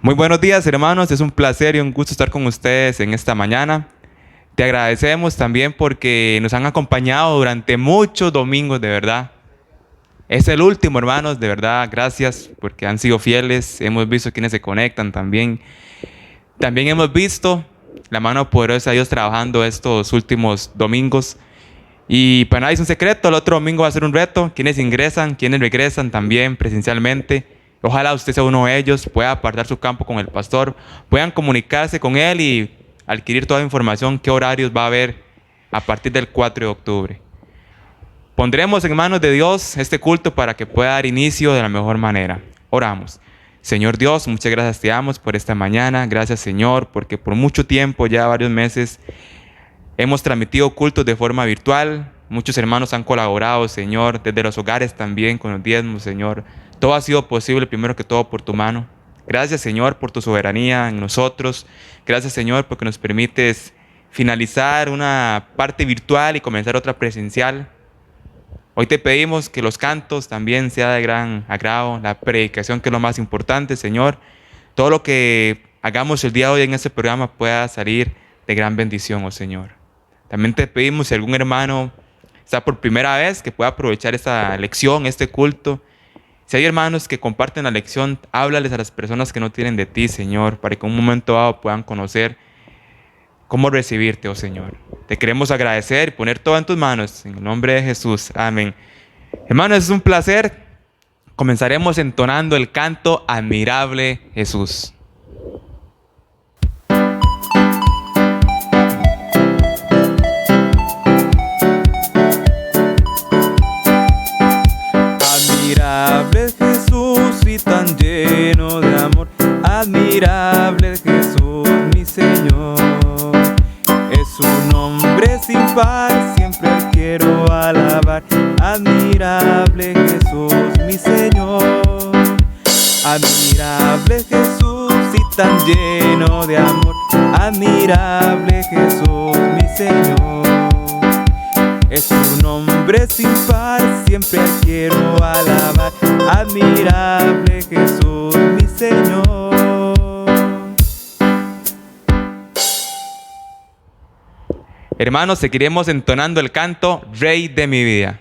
Muy buenos días, hermanos. Es un placer y un gusto estar con ustedes en esta mañana. Te agradecemos también porque nos han acompañado durante muchos domingos, de verdad. Es el último, hermanos, de verdad. Gracias porque han sido fieles. Hemos visto quienes se conectan también. También hemos visto la mano poderosa de Dios trabajando estos últimos domingos. Y para nadie es un secreto, el otro domingo va a ser un reto. Quienes ingresan, quienes regresan también presencialmente. Ojalá usted sea uno de ellos, pueda apartar su campo con el pastor, puedan comunicarse con él y adquirir toda la información, qué horarios va a haber a partir del 4 de octubre. Pondremos en manos de Dios este culto para que pueda dar inicio de la mejor manera. Oramos. Señor Dios, muchas gracias te damos por esta mañana. Gracias, Señor, porque por mucho tiempo, ya varios meses, hemos transmitido cultos de forma virtual. Muchos hermanos han colaborado, Señor, desde los hogares también con los diezmos, Señor. Todo ha sido posible, primero que todo, por tu mano. Gracias, Señor, por tu soberanía en nosotros. Gracias, Señor, porque nos permites finalizar una parte virtual y comenzar otra presencial. Hoy te pedimos que los cantos también sea de gran agrado, la predicación, que es lo más importante, Señor. Todo lo que hagamos el día de hoy en este programa pueda salir de gran bendición, oh Señor. También te pedimos si algún hermano está por primera vez, que pueda aprovechar esta lección, este culto. Si hay hermanos que comparten la lección, háblales a las personas que no tienen de ti, Señor, para que en un momento dado puedan conocer cómo recibirte, oh Señor. Te queremos agradecer y poner todo en tus manos, en el nombre de Jesús. Amén. Hermanos, es un placer. Comenzaremos entonando el canto Admirable Jesús. Admirable es Jesús y tan lleno de amor. Admirable es Jesús, mi Señor. Es un hombre sin par, siempre quiero alabar. Admirable Jesús, mi Señor. Admirable Jesús y tan lleno de amor. Admirable Jesús, mi Señor. Es un hombre sin par, siempre quiero alabar. Admirable Jesús, mi Señor. Hermanos, seguiremos entonando el canto Rey de mi vida.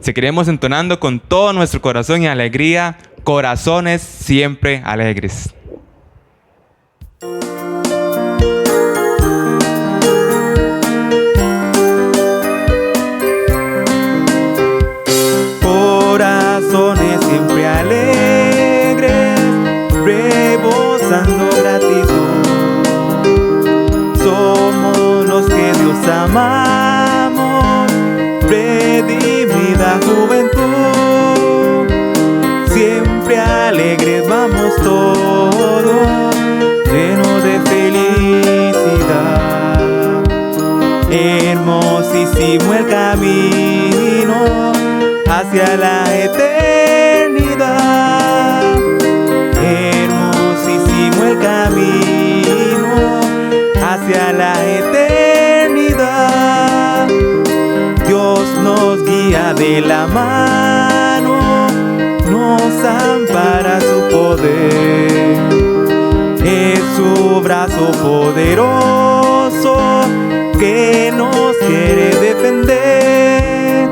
Seguiremos entonando con todo nuestro corazón y alegría, corazones siempre alegres. Corazones siempre alegres, rebosando gratitud. Somos los que Dios amamos, redimida juventud. Siempre alegres vamos todos, llenos de felicidad. Hermosísimo el camino hacia la eternidad. Hermosísimo el camino hacia la eternidad. Dios nos guía de la mano, nos ampara su poder. Es su brazo poderoso que nos quiere defender.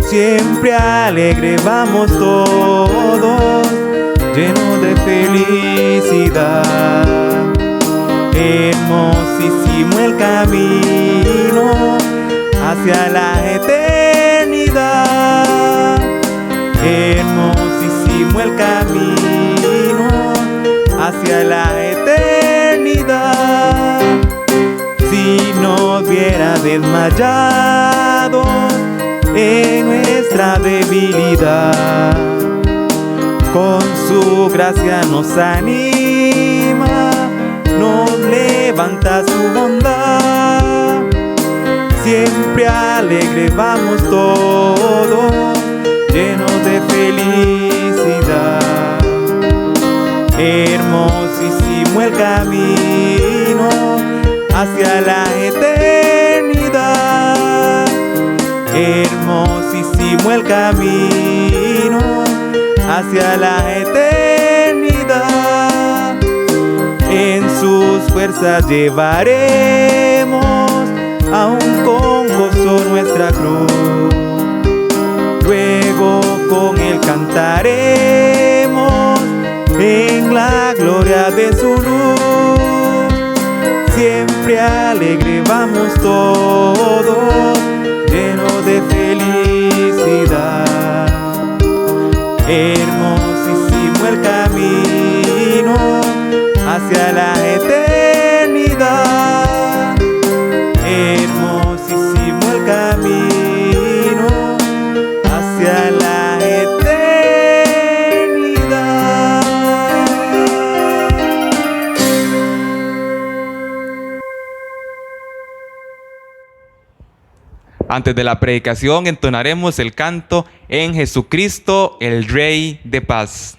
Siempre alegre vamos todos, llenos de felicidad. Hermosísimo el camino hacia la eternidad. Hermosísimo el camino hacia la eternidad. Si nos hubiera desmayado en nuestra debilidad, con su gracia nos anima, nos levanta su bondad. Siempre alegre vamos todos, llenos de felicidad. Hermosísimo el camino hacia la eternidad. Hermosísimo el camino hacia la eternidad. En sus fuerzas llevaremos aún con gozo nuestra cruz. Luego con él cantaremos en la gloria de su luz. Siempre alegre vamos todos, llenos de felicidad. Hermosísimo el camino hacia la eternidad. Hermosísimo el camino hacia la eternidad. Antes de la predicación entonaremos el canto En Jesucristo, el Rey de Paz.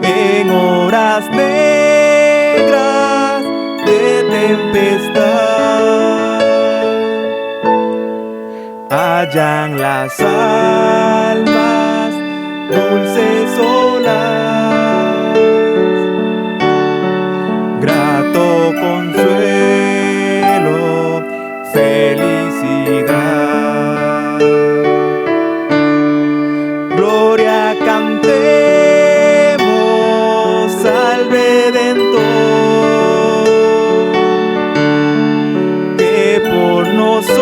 En horas negras de tempestad, hallan las almas dulces olas, grato consuelo, felicidad. Gloria cantemos al Redentor, que por nosotros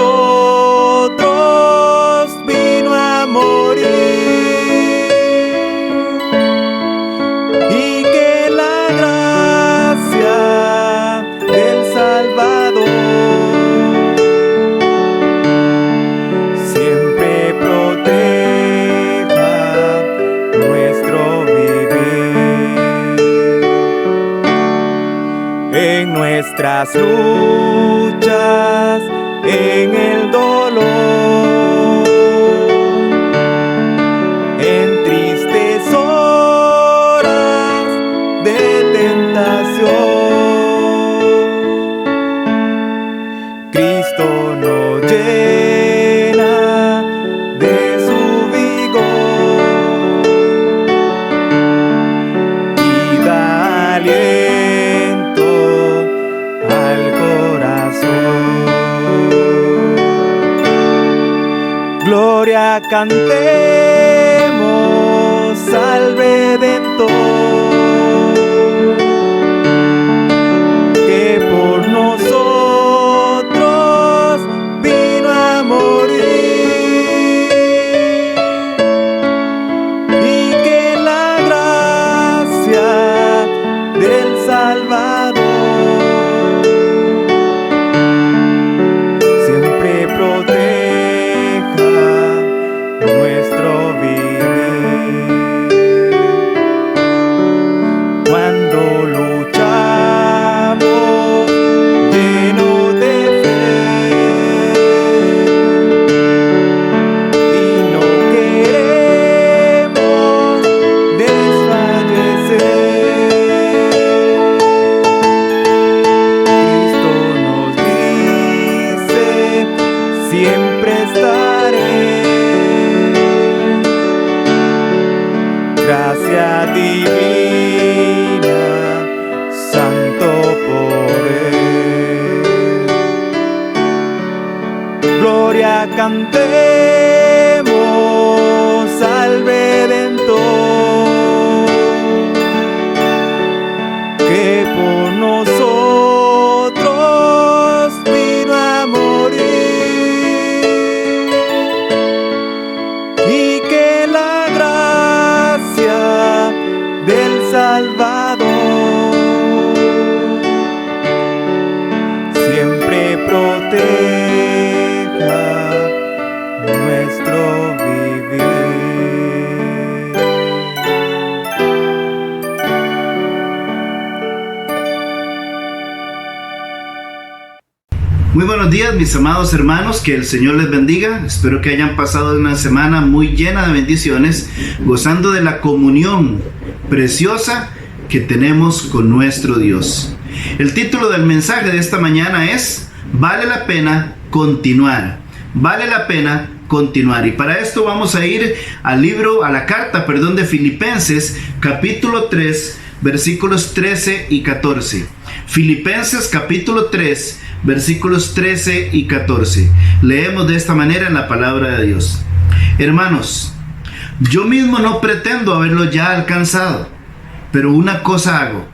vino a morir, y que la gracia del Salvador siempre proteja nuestro vivir. En nuestras luchas, en el dolor, en tristes Gloria cantemos al Redentor, que por nosotros vino a morir, y que la gracia del Salvador siempre proteja nuestro vivir. Cuando luchamos lleno de fe y no queremos desfallecer, Cristo nos dice: siempre estaré. Gracia divina, santo poder. Gloria cantemos al Redentor, que por nosotros vino a morir, y que la gracia del Salvador siempre proteja nuestro vivir. Muy buenos días, mis amados hermanos, que el Señor les bendiga. Espero que hayan pasado una semana muy llena de bendiciones, gozando de la comunión preciosa que tenemos con nuestro Dios. El título del mensaje de esta mañana es: vale la pena continuar. Vale la pena continuar. Y para esto vamos a ir a la carta de Filipenses, capítulo 3, versículos 13 y 14. Filipenses capítulo 3, versículos 13 y 14. Leemos de esta manera en la palabra de Dios. Hermanos, yo mismo no pretendo haberlo ya alcanzado, pero una cosa hago,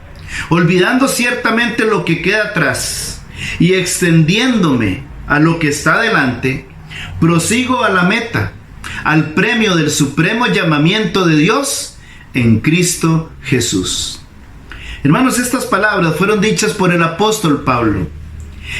olvidando ciertamente lo que queda atrás y extendiéndome a lo que está delante, prosigo a la meta, al premio del supremo llamamiento de Dios en Cristo Jesús. Hermanos, estas palabras fueron dichas por el apóstol Pablo.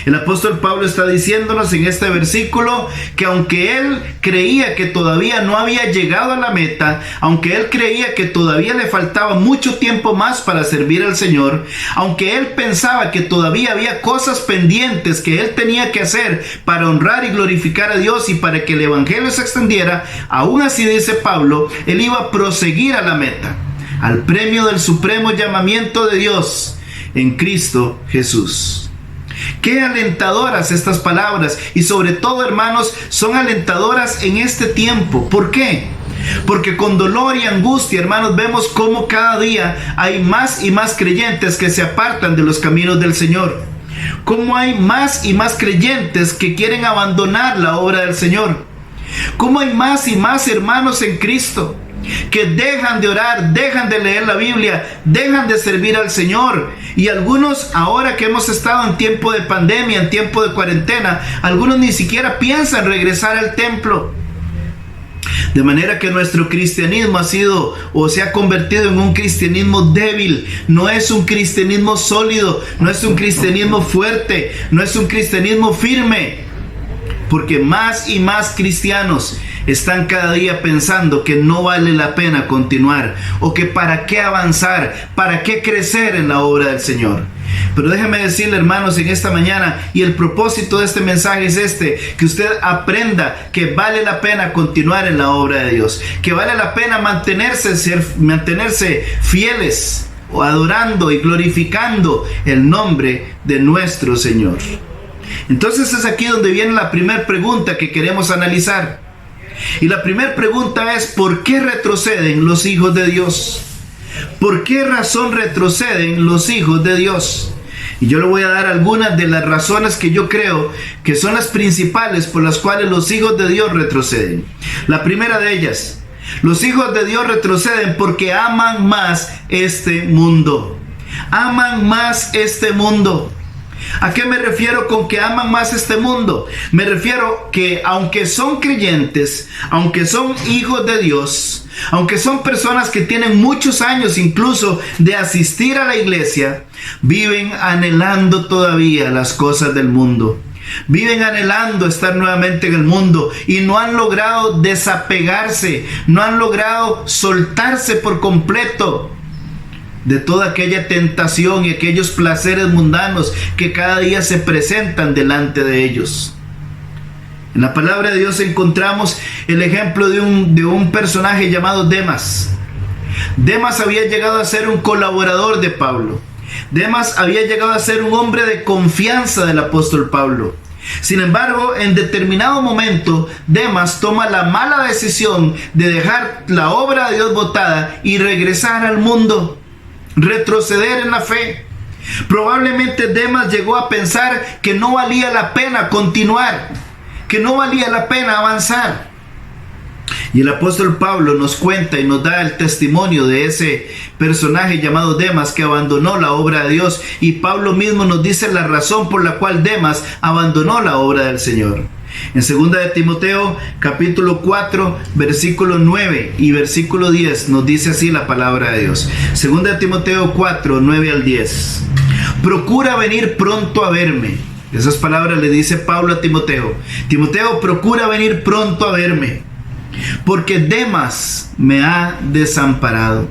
El apóstol Pablo está diciéndonos en este versículo que aunque él creía que todavía no había llegado a la meta, aunque él creía que todavía le faltaba mucho tiempo más para servir al Señor, aunque él pensaba que todavía había cosas pendientes que él tenía que hacer para honrar y glorificar a Dios y para que el evangelio se extendiera, aún así, dice Pablo, él iba a proseguir a la meta, al premio del supremo llamamiento de Dios en Cristo Jesús. Qué alentadoras estas palabras, y sobre todo, hermanos, son alentadoras en este tiempo. ¿Por qué? Porque con dolor y angustia, hermanos, vemos cómo cada día hay más y más creyentes que se apartan de los caminos del Señor. Cómo hay más y más creyentes que quieren abandonar la obra del Señor. Cómo hay más y más hermanos en Cristo que dejan de orar, dejan de leer la Biblia, dejan de servir al Señor. Y algunos, ahora que hemos estado en tiempo de pandemia, en tiempo de cuarentena, algunos ni siquiera piensan regresar al templo. De manera que nuestro cristianismo ha sido o se ha convertido en un cristianismo débil. No es un cristianismo sólido, no es un cristianismo fuerte, no es un cristianismo firme. Porque más y más cristianos están cada día pensando que no vale la pena continuar, o que para qué avanzar, para qué crecer en la obra del Señor. Pero déjeme decirle, hermanos, en esta mañana, y el propósito de este mensaje es que usted aprenda que vale la pena continuar en la obra de Dios, que vale la pena mantenerse fieles, o adorando y glorificando el nombre de nuestro Señor. Entonces es aquí donde viene la primera pregunta que queremos analizar. Y la primera pregunta es: ¿por qué retroceden los hijos de Dios? ¿Por qué razón retroceden los hijos de Dios? Y yo le voy a dar algunas de las razones que yo creo que son las principales por las cuales los hijos de Dios retroceden. La primera de ellas: los hijos de Dios retroceden porque aman más este mundo. Aman más este mundo. ¿A qué me refiero con que aman más este mundo? Me refiero que aunque son creyentes, aunque son hijos de Dios, aunque son personas que tienen muchos años incluso de asistir a la iglesia, viven anhelando todavía las cosas del mundo. Viven anhelando estar nuevamente en el mundo y no han logrado desapegarse, no han logrado soltarse por completo de toda aquella tentación y aquellos placeres mundanos que cada día se presentan delante de ellos. En la palabra de Dios encontramos el ejemplo de un personaje llamado Demas. Demas había llegado a ser un colaborador de Pablo. Demas había llegado a ser un hombre de confianza del apóstol Pablo. Sin embargo, en determinado momento, Demas toma la mala decisión de dejar la obra de Dios botada y regresar al mundo, retroceder en la fe. Probablemente Demas llegó a pensar que no valía la pena continuar, que no valía la pena avanzar. Y el apóstol Pablo nos cuenta y nos da el testimonio de ese personaje llamado Demas que abandonó la obra de Dios. Y Pablo mismo nos dice la razón por la cual Demas abandonó la obra del Señor. En 2 de Timoteo capítulo 4 versículo 9 y versículo 10 nos dice así la palabra de Dios. 2 de Timoteo 4, 9 al 10. Procura venir pronto a verme. Esas palabras le dice Pablo a Timoteo. Timoteo, procura venir pronto a verme, porque Demas me ha desamparado.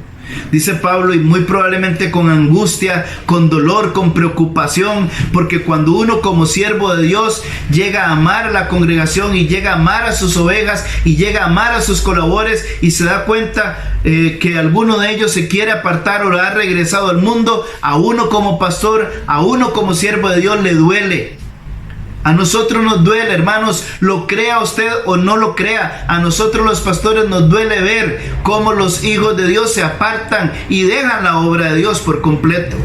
Dice Pablo, y muy probablemente con angustia, con dolor, con preocupación, porque cuando uno como siervo de Dios llega a amar a la congregación y llega a amar a sus ovejas y llega a amar a sus colaboradores y se da cuenta que alguno de ellos se quiere apartar o ha regresado al mundo, a uno como pastor, a uno como siervo de Dios le duele. A nosotros nos duele, hermanos, lo crea usted o no lo crea. A nosotros los pastores nos duele ver cómo los hijos de Dios se apartan y dejan la obra de Dios por completo.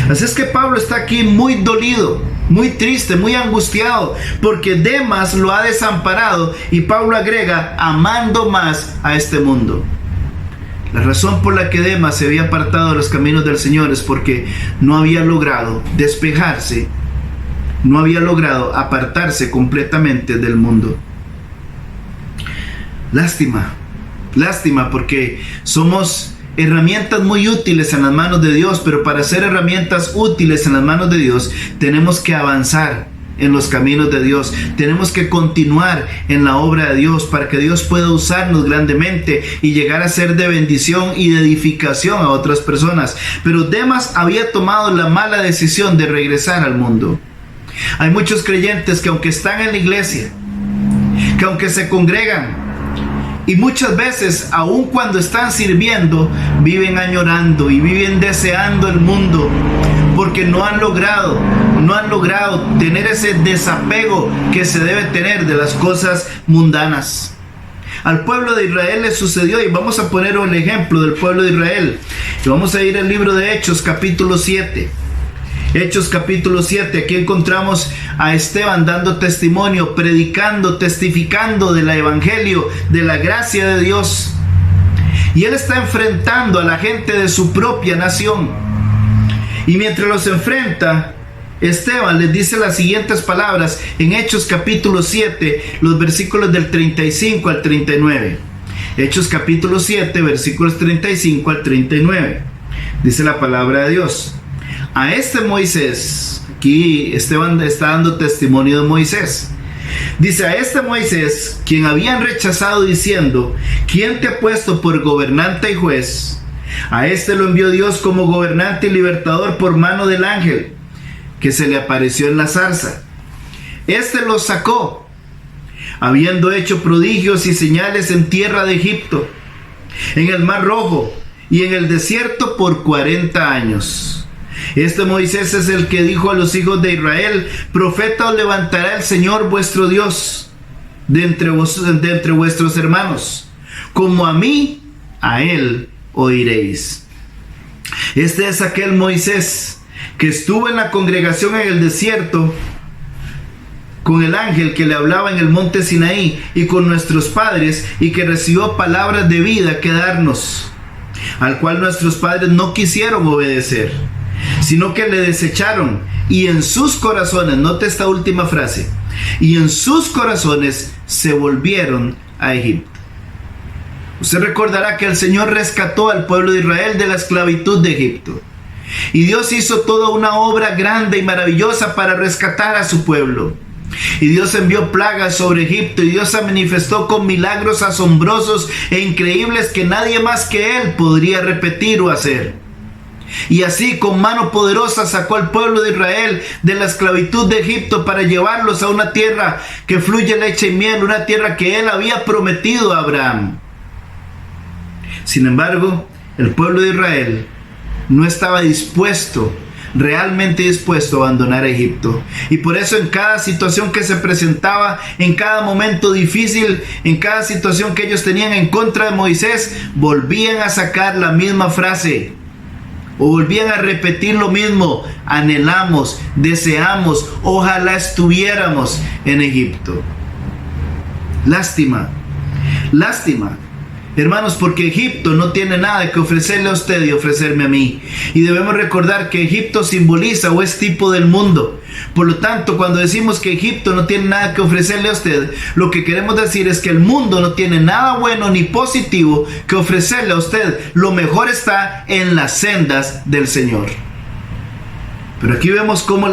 Así es que Pablo está aquí muy dolido, muy triste, muy angustiado, porque Demas lo ha desamparado, y Pablo agrega, amando más a este mundo. La razón por la que Demas se había apartado de los caminos del Señor es porque no había logrado despejarse, no había logrado apartarse completamente del mundo. Lástima porque somos herramientas muy útiles en las manos de Dios, pero para ser herramientas útiles en las manos de Dios tenemos que avanzar en los caminos de Dios, tenemos que continuar en la obra de Dios para que Dios pueda usarnos grandemente y llegar a ser de bendición y de edificación a otras personas. Pero Demas había tomado la mala decisión de regresar al mundo. Hay muchos creyentes que aunque están en la iglesia, que aunque se congregan, y muchas veces aun cuando están sirviendo, viven añorando y viven deseando el mundo, porque no han logrado tener ese desapego que se debe tener de las cosas mundanas. Al pueblo de Israel le sucedió, y vamos a poner un ejemplo del pueblo de Israel. Y vamos a ir al libro de Hechos capítulo 7. Hechos capítulo 7, aquí encontramos a Esteban dando testimonio, predicando, testificando del evangelio, de la gracia de Dios. Y él está enfrentando a la gente de su propia nación. Y mientras los enfrenta, Esteban les dice las siguientes palabras en Hechos capítulo 7, los versículos del 35 al 39. Hechos capítulo 7, versículos 35 al 39. Dice la palabra de Dios. A este Moisés, aquí Esteban está dando testimonio de Moisés. Dice, a este Moisés, quien habían rechazado diciendo, ¿quién te ha puesto por gobernante y juez? A este lo envió Dios como gobernante y libertador por mano del ángel que se le apareció en la zarza. Este los sacó, habiendo hecho prodigios y señales en tierra de Egipto, en el Mar Rojo y en el desierto por 40 años. Este Moisés es el que dijo a los hijos de Israel, profeta os levantará el Señor vuestro Dios de entre vuestros hermanos, como a mí, a él oiréis. Este es aquel Moisés que estuvo en la congregación en el desierto con el ángel que le hablaba en el monte Sinaí y con nuestros padres, y que recibió palabras de vida que darnos, al cual nuestros padres no quisieron obedecer, sino que le desecharon, y en sus corazones, note esta última frase, y en sus corazones se volvieron a Egipto. Usted recordará que el Señor rescató al pueblo de Israel de la esclavitud de Egipto, y Dios hizo toda una obra grande y maravillosa para rescatar a su pueblo. Y Dios envió plagas sobre Egipto, y Dios se manifestó con milagros asombrosos e increíbles que nadie más que Él podría repetir o hacer. Y así, con mano poderosa, sacó al pueblo de Israel de la esclavitud de Egipto para llevarlos a una tierra que fluye leche y miel, una tierra que Él había prometido a Abraham. Sin embargo, el pueblo de Israel no estaba realmente dispuesto a abandonar Egipto, y por eso en cada situación que se presentaba, en cada momento difícil, en cada situación que ellos tenían en contra de Moisés, volvían a sacar la misma frase, o volvían a repetir lo mismo: anhelamos, deseamos, ojalá estuviéramos en Egipto. Lástima, hermanos, porque Egipto no tiene nada que ofrecerle a usted y ofrecerme a mí. Y debemos recordar que Egipto simboliza o es tipo del mundo. Por lo tanto, cuando decimos que Egipto no tiene nada que ofrecerle a usted, lo que queremos decir es que el mundo no tiene nada bueno ni positivo que ofrecerle a usted. Lo mejor está en las sendas del Señor. Pero aquí vemos cómo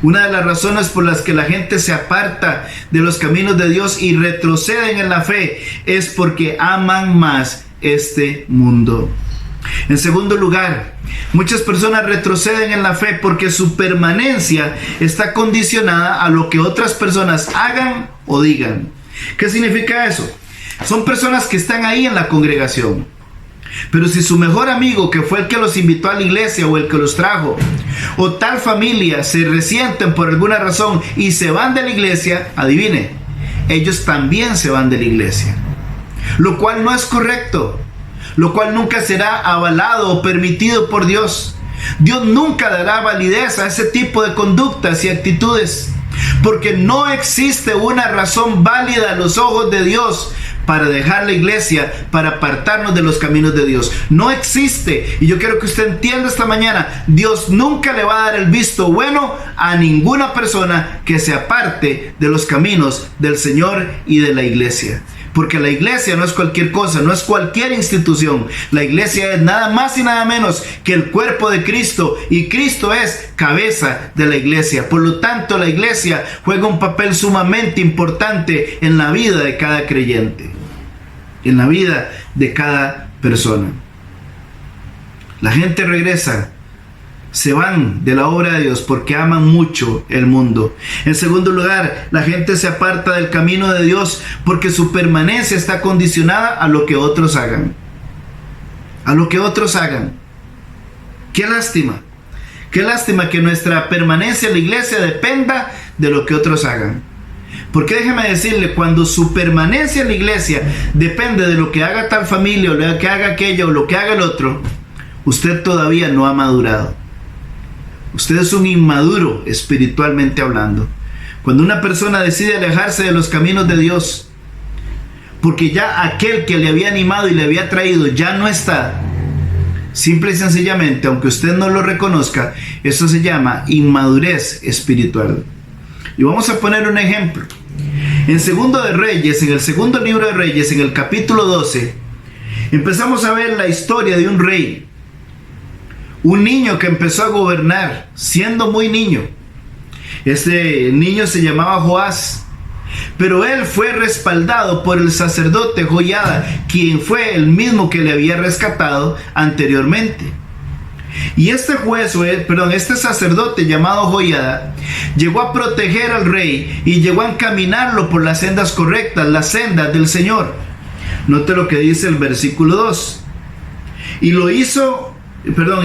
una de las razones por las que la gente se aparta de los caminos de Dios y retroceden en la fe es porque aman más este mundo. En segundo lugar, muchas personas retroceden en la fe porque su permanencia está condicionada a lo que otras personas hagan o digan. ¿Qué significa eso? Son personas que están ahí en la congregación, pero si su mejor amigo, que fue el que los invitó a la iglesia o el que los trajo, o tal familia se resienten por alguna razón y se van de la iglesia, adivine, ellos también se van de la iglesia, lo cual no es correcto, lo cual nunca será avalado o permitido por Dios. Dios nunca dará validez a ese tipo de conductas y actitudes, porque no existe una razón válida a los ojos de Dios para dejar la iglesia, para apartarnos de los caminos de Dios. No existe. Y yo quiero que usted entienda esta mañana: Dios nunca le va a dar el visto bueno a ninguna persona que se aparte de los caminos del Señor y de la iglesia. Porque la iglesia no es cualquier cosa, no es cualquier institución. La iglesia es nada más y nada menos que el cuerpo de Cristo, y Cristo es cabeza de la iglesia. Por lo tanto, la iglesia juega un papel sumamente importante en la vida de cada creyente, en la vida de cada persona. La gente regresa, se van de la obra de Dios porque aman mucho el mundo. En segundo lugar, la gente se aparta del camino de Dios porque su permanencia está condicionada a lo que otros hagan. A lo que otros hagan. Qué lástima. Qué lástima que nuestra permanencia en la iglesia dependa de lo que otros hagan. Porque déjeme decirle, cuando su permanencia en la iglesia depende de lo que haga tal familia, o lo que haga aquello, o lo que haga el otro, usted todavía no ha madurado. Usted es un inmaduro espiritualmente hablando. Cuando una persona decide alejarse de los caminos de Dios, porque ya aquel que le había animado y le había traído ya no está, simple y sencillamente, aunque usted no lo reconozca, eso se llama inmadurez espiritual. Y vamos a poner un ejemplo. En Segundo de Reyes, en el segundo libro de Reyes, en el capítulo 12, empezamos a ver la historia de un rey. Un niño que empezó a gobernar siendo muy niño. Este niño se llamaba Joás, pero él fue respaldado por el sacerdote Joiada, quien fue el mismo que le había rescatado anteriormente. Y este sacerdote llamado Joiada llegó a proteger al rey y llegó a encaminarlo por las sendas correctas, las sendas del Señor. Note lo que dice el versículo 2. Y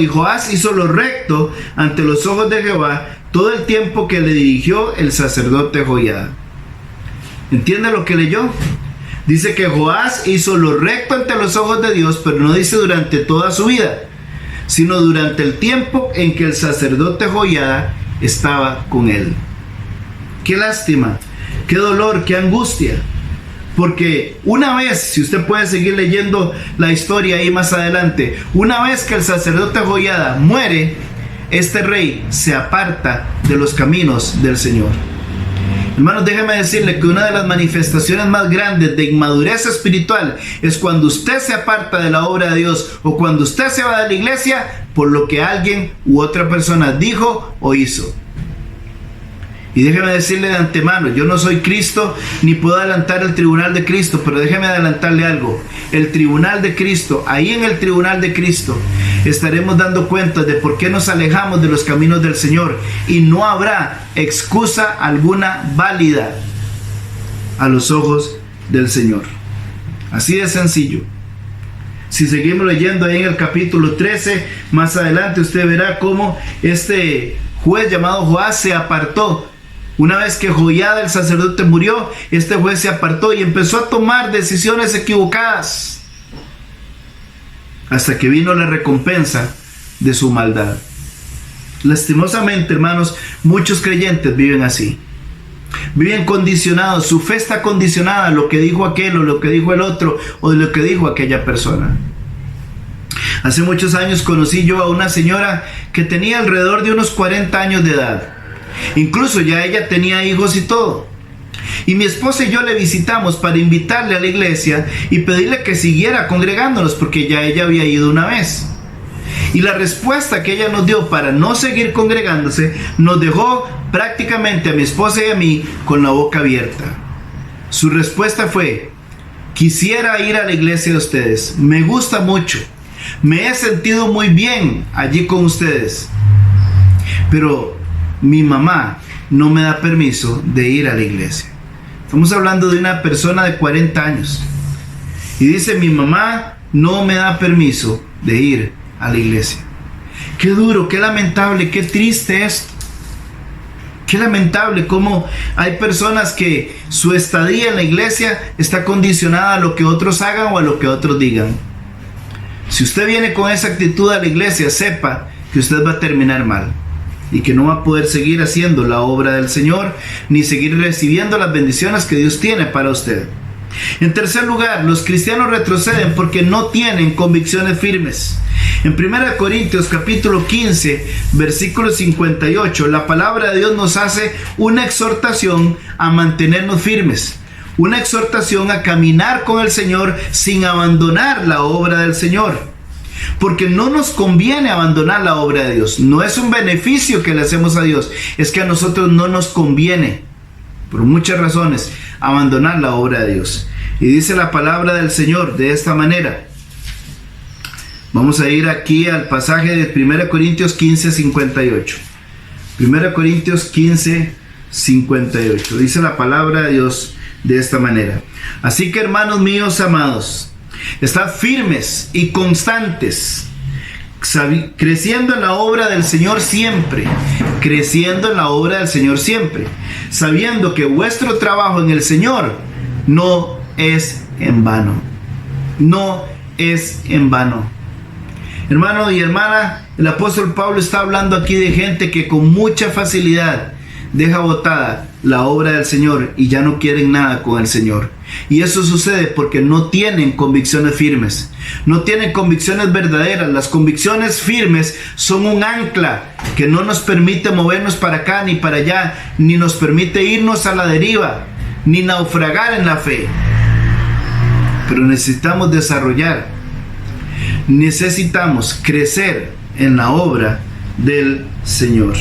Joás hizo lo recto ante los ojos de Jehová todo el tiempo que le dirigió el sacerdote Joiada. ¿Entiende lo que leyó? Dice que Joás hizo lo recto ante los ojos de Dios, pero no dice durante toda su vida, sino durante el tiempo en que el sacerdote Joiada estaba con él. Qué lástima, qué dolor, qué angustia. Porque una vez, si usted puede seguir leyendo la historia ahí más adelante, una vez que el sacerdote Joiada muere, este rey se aparta de los caminos del Señor. Hermanos, déjeme decirle que una de las manifestaciones más grandes de inmadurez espiritual es cuando usted se aparta de la obra de Dios o cuando usted se va de la iglesia por lo que alguien u otra persona dijo o hizo. Y déjeme decirle de antemano, yo no soy Cristo ni puedo adelantar el tribunal de Cristo, pero déjeme adelantarle algo. El tribunal de Cristo, ahí en el tribunal de Cristo, estaremos dando cuenta de por qué nos alejamos de los caminos del Señor y no habrá excusa alguna válida a los ojos del Señor. Así de sencillo. Si seguimos leyendo ahí en el capítulo 13, más adelante usted verá cómo este juez llamado Joás se apartó. Una vez que Joiada el sacerdote murió, este juez se apartó y empezó a tomar decisiones equivocadas hasta que vino la recompensa de su maldad. Lastimosamente, hermanos, muchos creyentes viven así. Viven condicionados, su fe está condicionada a lo que dijo aquel o lo que dijo el otro o de lo que dijo aquella persona. Hace muchos años conocí yo a una señora que tenía alrededor de unos 40 años de edad. Incluso ya ella tenía hijos y todo. Y mi esposa y yo le visitamos para invitarle a la iglesia y pedirle que siguiera congregándonos porque ya ella había ido una vez. Y la respuesta que ella nos dio para no seguir congregándose nos dejó prácticamente a mi esposa y a mí con la boca abierta. Su respuesta fue: quisiera ir a la iglesia de ustedes, me gusta mucho, me he sentido muy bien allí con ustedes, pero mi mamá no me da permiso de ir a la iglesia. Estamos hablando de una persona de 40 años. Y dice, mi mamá no me da permiso de ir a la iglesia. Qué duro, qué lamentable, qué triste esto. Qué lamentable cómo hay personas que su estadía en la iglesia está condicionada a lo que otros hagan o a lo que otros digan. Si usted viene con esa actitud a la iglesia, sepa que usted va a terminar mal y que no va a poder seguir haciendo la obra del Señor ni seguir recibiendo las bendiciones que Dios tiene para usted. En tercer lugar, los cristianos retroceden porque no tienen convicciones firmes. En 1 Corintios capítulo 15, versículo 58, la palabra de Dios nos hace una exhortación a mantenernos firmes, una exhortación a caminar con el Señor sin abandonar la obra del Señor. Porque no nos conviene abandonar la obra de Dios. No es un beneficio que le hacemos a Dios, es que a nosotros no nos conviene, por muchas razones, abandonar la obra de Dios. Y dice la palabra del Señor de esta manera. Vamos a ir aquí al pasaje de 1 Corintios 15, 58. 1 Corintios 15, 58. Dice la palabra de Dios de esta manera. Así que, hermanos míos amados, estad firmes y constantes, creciendo en la obra del Señor siempre, creciendo en la obra del Señor siempre, sabiendo que vuestro trabajo en el Señor no es en vano. No es en vano. Hermano y hermana, el apóstol Pablo está hablando aquí de gente que con mucha facilidad deja botada la obra del Señor y ya no quieren nada con el Señor. Y eso sucede porque no tienen convicciones firmes, no tienen convicciones verdaderas. Las convicciones firmes son un ancla que no nos permite movernos para acá ni para allá, ni nos permite irnos a la deriva, ni naufragar en la fe. Pero necesitamos desarrollar, necesitamos crecer en la obra del Señor.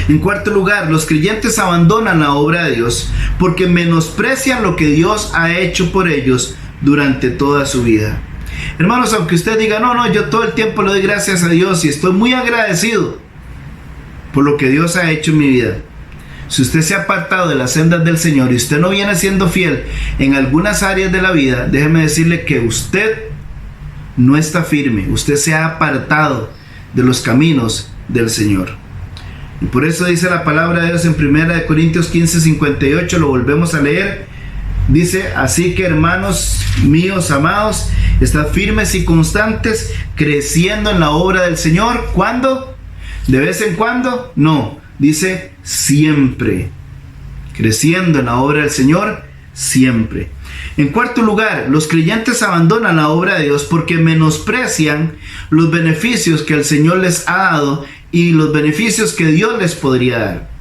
En cuarto lugar, los creyentes abandonan la obra de Dios porque menosprecian lo que Dios ha hecho por ellos durante toda su vida. Hermanos, aunque usted diga, no, yo todo el tiempo le doy gracias a Dios y estoy muy agradecido por lo que Dios ha hecho en mi vida. Si usted se ha apartado de las sendas del Señor y usted no viene siendo fiel en algunas áreas de la vida, déjeme decirle que usted no está firme, usted se ha apartado de los caminos del Señor. Y por eso dice la palabra de Dios en 1 Corintios 15, 58, lo volvemos a leer. Dice, así que hermanos míos amados, Estad firmes y constantes, creciendo en la obra del Señor. ¿Cuándo? ¿De vez en cuando? No, dice siempre. Creciendo en la obra del Señor, siempre. En cuarto lugar, los creyentes abandonan la obra de Dios porque menosprecian los beneficios que el Señor les ha dado y los beneficios que Dios les podría dar.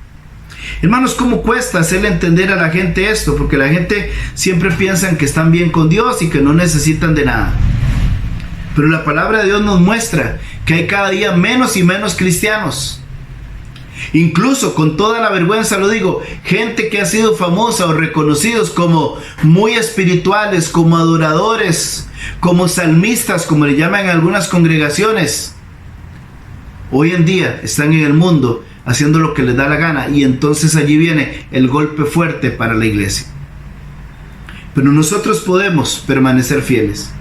Hermanos, ¿cómo cuesta hacerle entender a la gente esto? Porque la gente siempre piensa que están bien con Dios y que no necesitan de nada. Pero la palabra de Dios nos muestra que hay cada día menos y menos cristianos. Incluso con toda la vergüenza lo digo, gente que ha sido famosa o reconocidos como muy espirituales, como adoradores, como salmistas, como le llaman en algunas congregaciones, hoy en día están en el mundo haciendo lo que les da la gana, y entonces allí viene el golpe fuerte para la iglesia. Pero nosotros podemos permanecer fieles.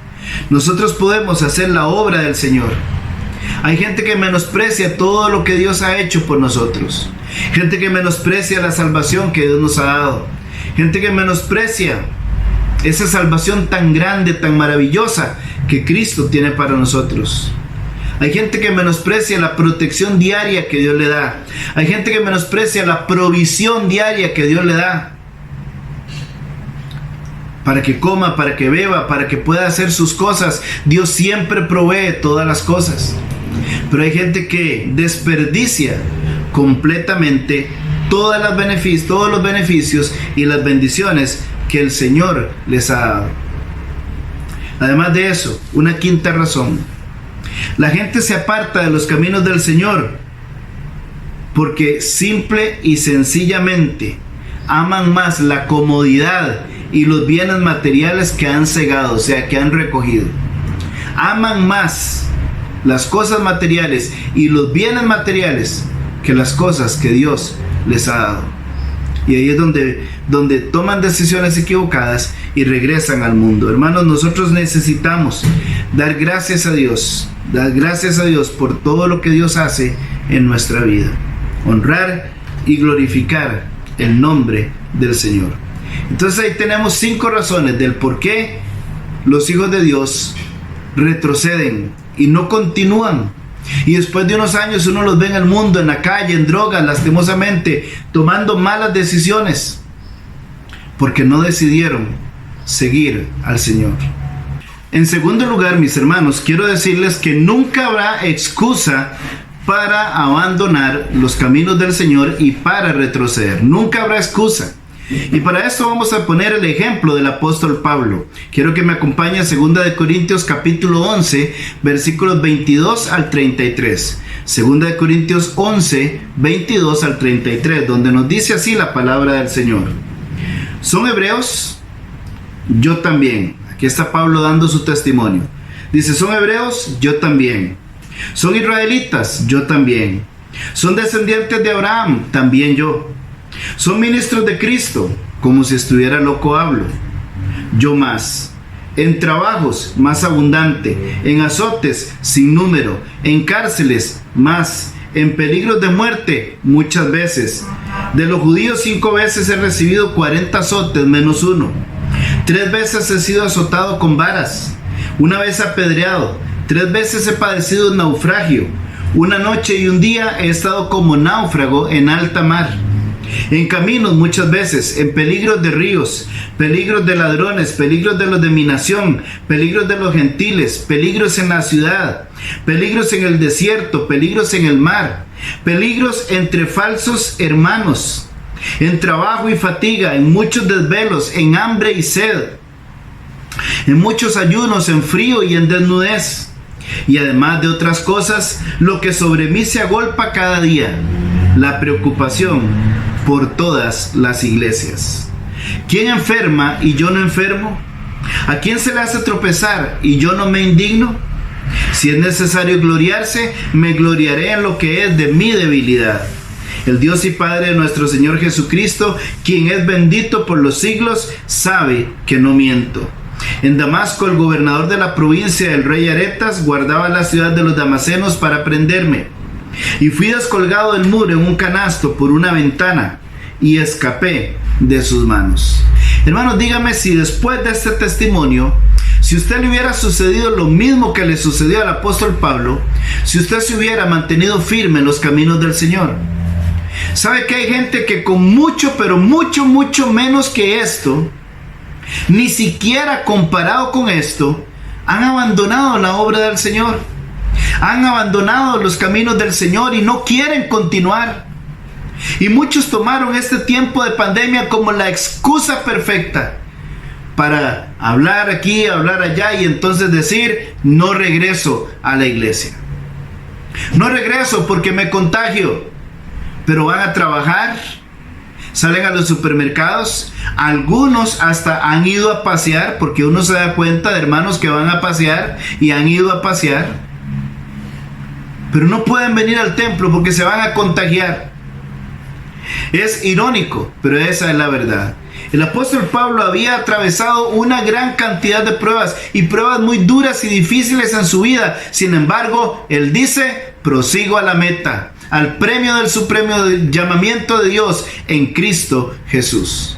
Nosotros podemos hacer la obra del Señor. Hay gente que menosprecia todo lo que Dios ha hecho por nosotros. Gente que menosprecia la salvación que Dios nos ha dado. Gente que menosprecia esa salvación tan grande, tan maravillosa que Cristo tiene para nosotros. Hay gente que menosprecia la protección diaria que Dios le da. Hay gente que menosprecia la provisión diaria que Dios le da. Para que coma, para que beba, para que pueda hacer sus cosas. Dios siempre provee todas las cosas. Pero hay gente que desperdicia completamente todos los beneficios y las bendiciones que el Señor les ha dado. Además de eso, una quinta razón. La gente se aparta de los caminos del Señor porque simple y sencillamente aman más la comodidad y los bienes materiales que han cegado, o sea, que han recogido. Aman más las cosas materiales y los bienes materiales que las cosas que Dios les ha dado. Y ahí es donde toman decisiones equivocadas y regresan al mundo. Hermanos, nosotros necesitamos dar gracias a Dios por todo lo que Dios hace en nuestra vida. Honrar y glorificar el nombre del Señor. Entonces ahí tenemos 5 razones del por qué los hijos de Dios retroceden y no continúan. Y después de unos años uno los ve en el mundo, en la calle, en drogas, lastimosamente, tomando malas decisiones, porque no decidieron seguir al Señor. En segundo lugar, mis hermanos, quiero decirles que nunca habrá excusa para abandonar los caminos del Señor y para retroceder. Nunca habrá excusa. Y para esto vamos a poner el ejemplo del apóstol Pablo. Quiero que me acompañe a 2 de Corintios capítulo 11, versículos 22 al 33. 2 de Corintios 11, 22 al 33, donde nos dice así la palabra del Señor. ¿Son hebreos? Yo también. Aquí está Pablo dando su testimonio. Dice, ¿son hebreos? Yo también. ¿Son israelitas? Yo también. ¿Son descendientes de Abraham? También yo. ¿Son ministros de Cristo? Como si estuviera loco hablo. Yo más. En trabajos, más abundante. En azotes, sin número. En cárceles, más. En peligros de muerte, muchas veces. De los judíos 5 veces he recibido 40 azotes menos 1. 3 veces he sido azotado con varas. 1 vez apedreado. 3 veces he padecido un naufragio. 1 noche y 1 día he estado como náufrago en alta mar. En caminos muchas veces, en peligros de ríos, peligros de ladrones, peligros de los de mi nación, peligros de los gentiles, peligros en la ciudad, peligros en el desierto, peligros en el mar, peligros entre falsos hermanos, en trabajo y fatiga, en muchos desvelos, en hambre y sed, en muchos ayunos, en frío y en desnudez. Y además de otras cosas, lo que sobre mí se agolpa cada día, la preocupación por todas las iglesias. ¿Quién enferma y yo no enfermo? ¿A quién se le hace tropezar y yo no me indigno? Si es necesario gloriarse, me gloriaré en lo que es de mi debilidad. El Dios y Padre de nuestro Señor Jesucristo, quien es bendito por los siglos, sabe que no miento. En Damasco, el gobernador de la provincia del rey Aretas guardaba la ciudad de los damasenos para prenderme. Y fui descolgado del muro en un canasto por una ventana y escapé de sus manos. Hermanos, dígame si después de este testimonio, Si a usted le hubiera sucedido lo mismo que le sucedió al apóstol Pablo, si usted se hubiera mantenido firme en los caminos del Señor. ¿Sabe que hay gente que con mucho, pero mucho menos que esto, ni siquiera comparado con esto, han abandonado la obra del Señor? Han abandonado los caminos del Señor y no quieren continuar. Y muchos tomaron este tiempo de pandemia como la excusa perfecta para hablar aquí, hablar allá y entonces decir: no regreso a la iglesia. No regreso porque me contagio. Pero van a trabajar, salen a los supermercados, algunos hasta han ido a pasear, porque uno se da cuenta de hermanos que van a pasear y han ido a pasear, pero no pueden venir al templo porque se van a contagiar. Es irónico, pero esa es la verdad. El apóstol Pablo había atravesado una gran cantidad de pruebas y pruebas muy duras y difíciles en su vida. Sin embargo, él dice: prosigo a la meta, al premio del supremo llamamiento de Dios en Cristo Jesús.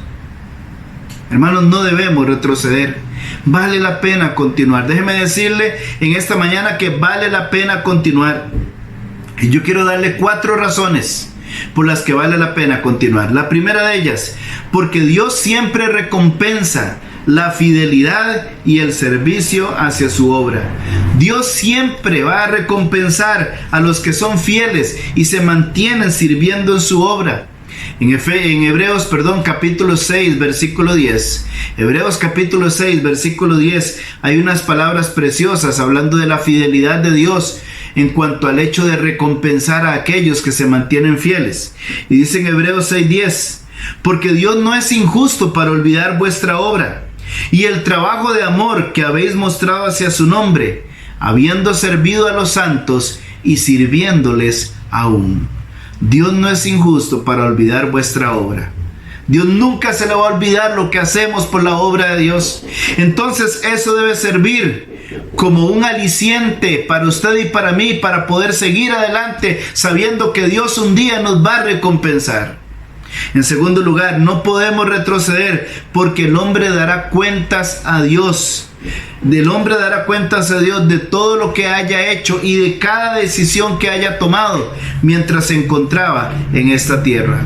Hermanos, no debemos retroceder. Vale la pena continuar. Déjeme decirle en esta mañana que vale la pena continuar. Y yo quiero darle 4 razones por las que vale la pena continuar. La primera de ellas, porque Dios siempre recompensa la fidelidad y el servicio hacia su obra. Dios siempre va a recompensar a los que son fieles y se mantienen sirviendo en su obra. En Hebreos capítulo 6, versículo 10. Hebreos capítulo 6, versículo 10. Hay unas palabras preciosas hablando de la fidelidad de Dios en cuanto al hecho de recompensar a aquellos que se mantienen fieles. Y dice en Hebreos 6:10: porque Dios no es injusto para olvidar vuestra obra y el trabajo de amor que habéis mostrado hacia su nombre, habiendo servido a los santos y sirviéndoles aún. Dios no es injusto para olvidar vuestra obra. Dios nunca se le va a olvidar lo que hacemos por la obra de Dios. Entonces eso debe servir como un aliciente para usted y para mí, para poder seguir adelante sabiendo que Dios un día nos va a recompensar. En segundo lugar, no podemos retroceder porque el hombre dará cuentas a Dios. El hombre dará cuentas a Dios de todo lo que haya hecho y de cada decisión que haya tomado mientras se encontraba en esta tierra.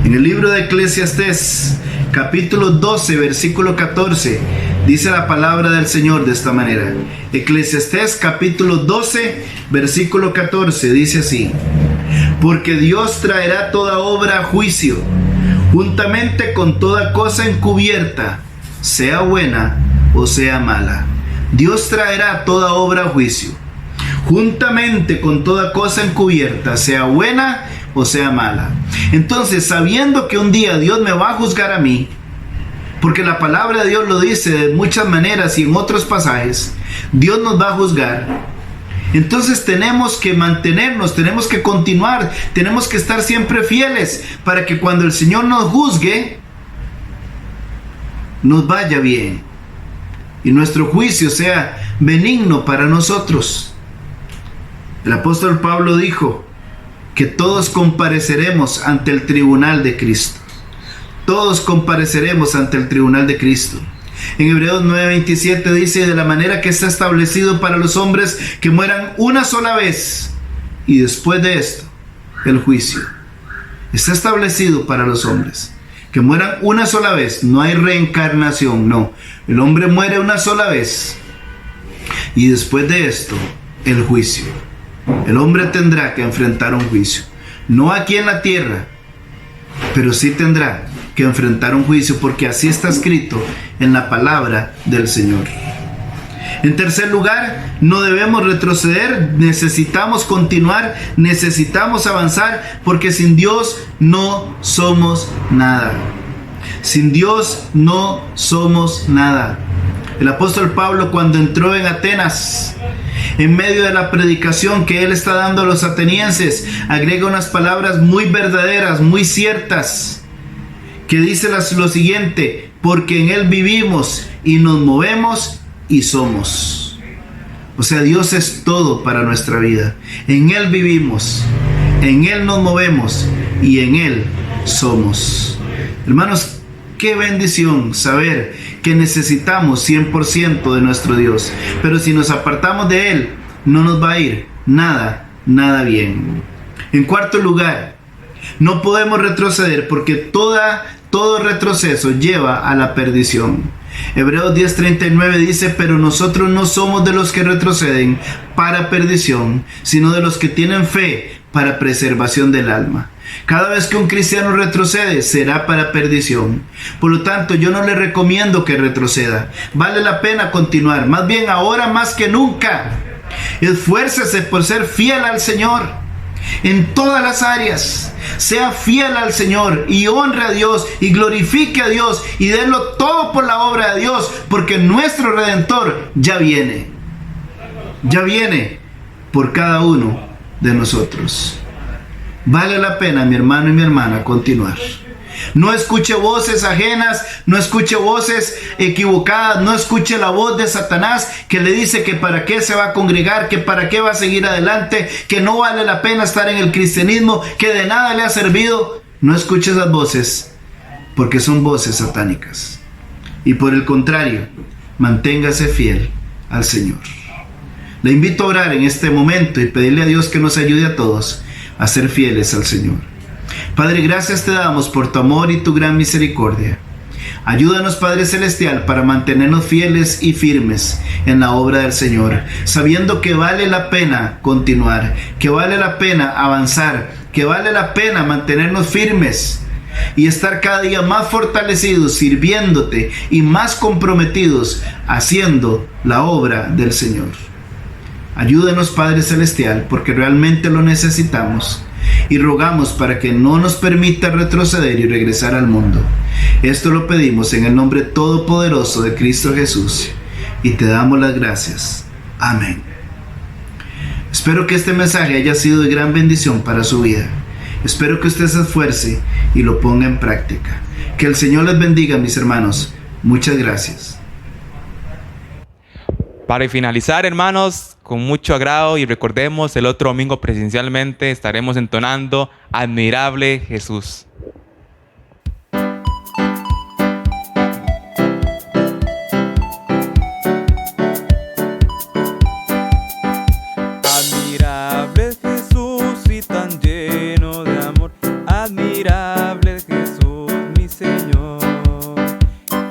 En el libro de Eclesiastés, capítulo 12, versículo 14, dice la palabra del Señor de esta manera. Eclesiastés, capítulo 12, versículo 14, dice así: porque Dios traerá toda obra a juicio, juntamente con toda cosa encubierta, sea buena o sea mala. Dios traerá toda obra a juicio, juntamente con toda cosa encubierta, sea buena o sea mala. Entonces, sabiendo que un día Dios me va a juzgar a mí, porque la palabra de Dios lo dice de muchas maneras y en otros pasajes, Dios nos va a juzgar. Entonces tenemos que mantenernos, tenemos que continuar, tenemos que estar siempre fieles para que cuando el Señor nos juzgue, nos vaya bien y nuestro juicio sea benigno para nosotros. El apóstol Pablo dijo que todos compareceremos ante el tribunal de Cristo. Todos compareceremos ante el tribunal de Cristo. En Hebreos 9:27 dice: de la manera que está establecido para los hombres que mueran una sola vez y después de esto el juicio. Está establecido para los hombres que mueran una sola vez. No hay reencarnación, no. El hombre muere una sola vez y después de esto el juicio. El hombre tendrá que enfrentar un juicio, no aquí en la tierra, pero sí tendrá que enfrentar un juicio, porque así está escrito en la palabra del Señor. En tercer lugar, no debemos retroceder, necesitamos continuar, necesitamos avanzar, porque sin Dios no somos nada. Sin Dios no somos nada. El apóstol Pablo, cuando entró en Atenas, en medio de la predicación que él está dando a los atenienses, agrega unas palabras muy verdaderas, muy ciertas, que dice lo siguiente: porque en Él vivimos y nos movemos y somos. O sea, Dios es todo para nuestra vida. En Él vivimos, en Él nos movemos y en Él somos. Hermanos, qué bendición saber que necesitamos 100% de nuestro Dios. Pero si nos apartamos de Él, no nos va a ir nada bien. En cuarto lugar, no podemos retroceder porque todo retroceso lleva a la perdición. Hebreos 10:39 dice: pero nosotros no somos de los que retroceden para perdición, sino de los que tienen fe para preservación del alma. Cada vez que un cristiano retrocede, será para perdición. Por lo tanto, yo no le recomiendo que retroceda. Vale la pena continuar. Más bien, ahora más que nunca, esfuércese por ser fiel al Señor en todas las áreas. Sea fiel al Señor y honre a Dios y glorifique a Dios y délo todo por la obra de Dios, porque nuestro Redentor ya viene por cada uno de nosotros. Vale la pena, mi hermano y mi hermana, continuar. No escuche voces ajenas, no escuche voces equivocadas, no escuche la voz de Satanás que le dice que para qué se va a congregar, que para qué va a seguir adelante, que no vale la pena estar en el cristianismo, que de nada le ha servido. No escuche esas voces, porque son voces satánicas. Y por el contrario, manténgase fiel al Señor. Le invito a orar en este momento y pedirle a Dios que nos ayude a todos a ser fieles al Señor. Padre, gracias te damos por tu amor y tu gran misericordia. Ayúdanos, Padre Celestial, para mantenernos fieles y firmes en la obra del Señor, sabiendo que vale la pena continuar, que vale la pena avanzar, que vale la pena mantenernos firmes y estar cada día más fortalecidos, sirviéndote y más comprometidos, haciendo la obra del Señor. Ayúdanos, Padre Celestial, porque realmente lo necesitamos. Y rogamos para que no nos permita retroceder y regresar al mundo. Esto lo pedimos en el nombre todopoderoso de Cristo Jesús. Y te damos las gracias. Amén. Espero que este mensaje haya sido de gran bendición para su vida. Espero que usted se esfuerce y lo ponga en práctica. Que el Señor les bendiga, mis hermanos. Muchas gracias. Para finalizar, hermanos, con mucho agrado, y recordemos, el otro domingo presencialmente estaremos entonando Admirable Jesús. Admirable Jesús y tan lleno de amor, admirable Jesús, mi Señor.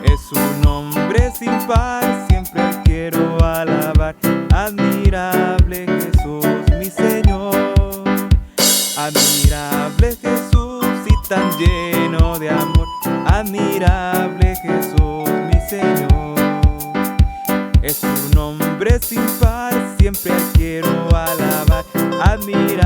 Es un nombre sin par, siempre quiero alabar. Admirable Jesús, mi Señor. Admirable Jesús y tan lleno de amor, admirable Jesús, mi Señor. Es un nombre sin par, siempre quiero alabar. Admirable